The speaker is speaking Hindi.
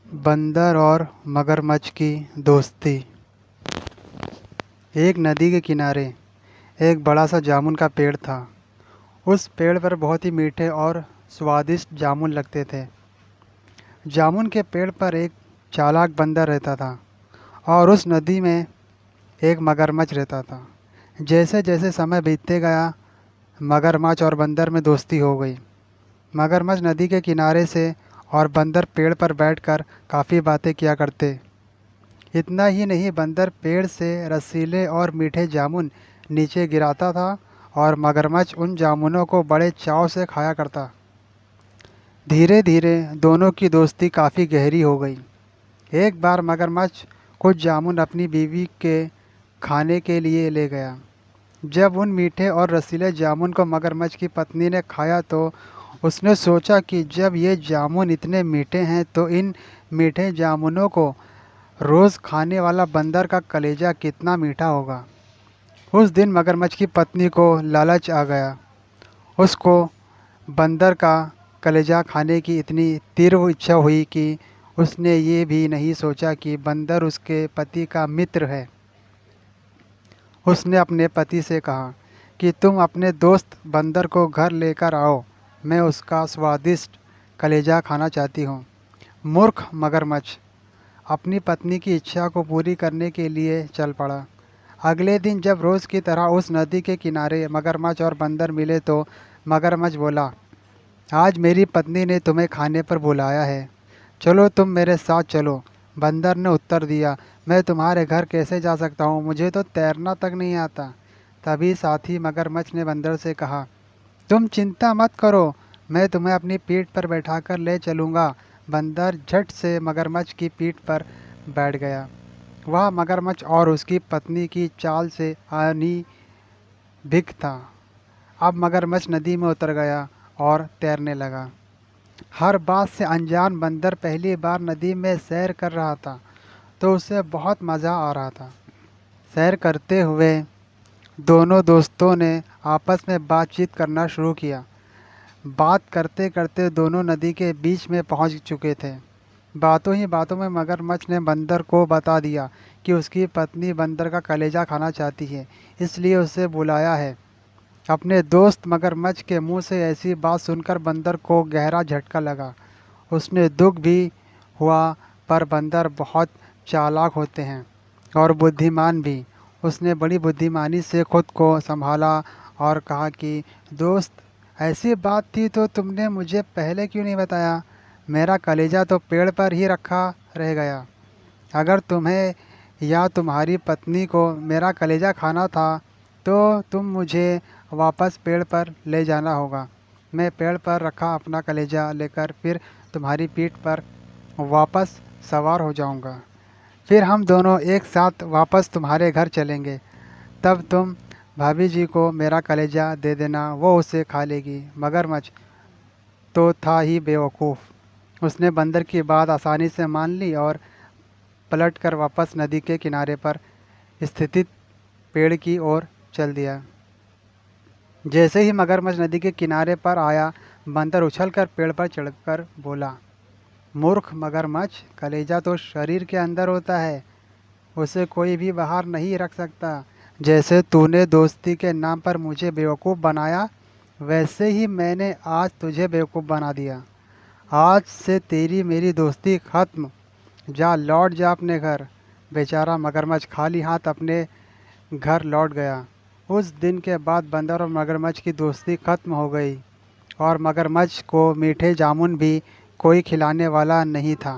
बंदर और मगरमच्छ की दोस्ती। एक नदी के किनारे एक बड़ा सा जामुन का पेड़ था। उस पेड़ पर बहुत ही मीठे और स्वादिष्ट जामुन लगते थे। जामुन के पेड़ पर एक चालाक बंदर रहता था और उस नदी में एक मगरमच्छ रहता था। जैसे जैसे समय बीतते गया, मगरमच्छ और बंदर में दोस्ती हो गई। मगरमच्छ नदी के किनारे से और बंदर पेड़ पर बैठकर काफ़ी बातें किया करते। इतना ही नहीं, बंदर पेड़ से रसीले और मीठे जामुन नीचे गिराता था और मगरमच्छ उन जामुनों को बड़े चाव से खाया करता। धीरे धीरे दोनों की दोस्ती काफ़ी गहरी हो गई। एक बार मगरमच्छ कुछ जामुन अपनी बीवी के खाने के लिए ले गया। जब उन मीठे और रसीले जामुन को मगरमच्छ की पत्नी ने खाया तो उसने सोचा कि जब ये जामुन इतने मीठे हैं तो इन मीठे जामुनों को रोज़ खाने वाला बंदर का कलेजा कितना मीठा होगा। उस दिन मगरमच्छ की पत्नी को लालच आ गया। उसको बंदर का कलेजा खाने की इतनी तीव्र इच्छा हुई कि उसने ये भी नहीं सोचा कि बंदर उसके पति का मित्र है। उसने अपने पति से कहा कि तुम अपने दोस्त बंदर को घर लेकर आओ, मैं उसका स्वादिष्ट कलेजा खाना चाहती हूँ। मूर्ख मगरमच्छ अपनी पत्नी की इच्छा को पूरी करने के लिए चल पड़ा। अगले दिन जब रोज़ की तरह उस नदी के किनारे मगरमच्छ और बंदर मिले तो मगरमच्छ बोला, आज मेरी पत्नी ने तुम्हें खाने पर बुलाया है, चलो तुम मेरे साथ चलो। बंदर ने उत्तर दिया, मैं तुम्हारे घर कैसे जा सकता हूँ, मुझे तो तैरना तक नहीं आता। तभी साथी मगरमच्छ ने बंदर से कहा, तुम चिंता मत करो, मैं तुम्हें अपनी पीठ पर बैठाकर ले चलूँगा। बंदर झट से मगरमच्छ की पीठ पर बैठ गया। वह मगरमच्छ और उसकी पत्नी की चाल से आनी भिख था। अब मगरमच्छ नदी में उतर गया और तैरने लगा। हर बात से अनजान बंदर पहली बार नदी में सैर कर रहा था तो उसे बहुत मज़ा आ रहा था। सैर करते हुए दोनों दोस्तों ने आपस में बातचीत करना शुरू किया। बात करते करते दोनों नदी के बीच में पहुंच चुके थे। बातों ही बातों में मगरमच्छ ने बंदर को बता दिया कि उसकी पत्नी बंदर का कलेजा खाना चाहती है, इसलिए उसे बुलाया है। अपने दोस्त मगरमच्छ के मुंह से ऐसी बात सुनकर बंदर को गहरा झटका लगा। उसने दुख भी हुआ, पर बंदर बहुत चालाक होते हैं और बुद्धिमान भी। उसने बड़ी बुद्धिमानी से खुद को संभाला और कहा कि दोस्त, ऐसी बात थी तो तुमने मुझे पहले क्यों नहीं बताया? मेरा कलेजा तो पेड़ पर ही रखा रह गया। अगर तुम्हें या तुम्हारी पत्नी को मेरा कलेजा खाना था तो तुम मुझे वापस पेड़ पर ले जाना होगा। मैं पेड़ पर रखा अपना कलेजा लेकर फिर तुम्हारी पीठ पर वापस सवार हो जाऊंगा। फिर हम दोनों एक साथ वापस तुम्हारे घर चलेंगे। तब तुम भाभी जी को मेरा कलेजा दे देना, वो उसे खा लेगी। मगरमच्छ तो था ही बेवकूफ़। उसने बंदर की बात आसानी से मान ली और पलटकर वापस नदी के किनारे पर स्थित पेड़ की ओर चल दिया। जैसे ही मगरमच्छ नदी के किनारे पर आया, बंदर उछलकर पेड़ पर चढ़कर बोला, मूर्ख मगरमच्छ, कलेजा तो शरीर के अंदर होता है, उसे कोई भी बाहर नहीं रख सकता। जैसे तूने दोस्ती के नाम पर मुझे बेवकूफ़ बनाया, वैसे ही मैंने आज तुझे बेवकूफ़ बना दिया। आज से तेरी मेरी दोस्ती ख़त्म। जा, लौट जा अपने घर। बेचारा मगरमच्छ खाली हाथ अपने घर लौट गया। उस दिन के बाद बंदर और मगरमच्छ की दोस्ती ख़त्म हो गई और मगरमच्छ को मीठे जामुन भी कोई खिलाने वाला नहीं था।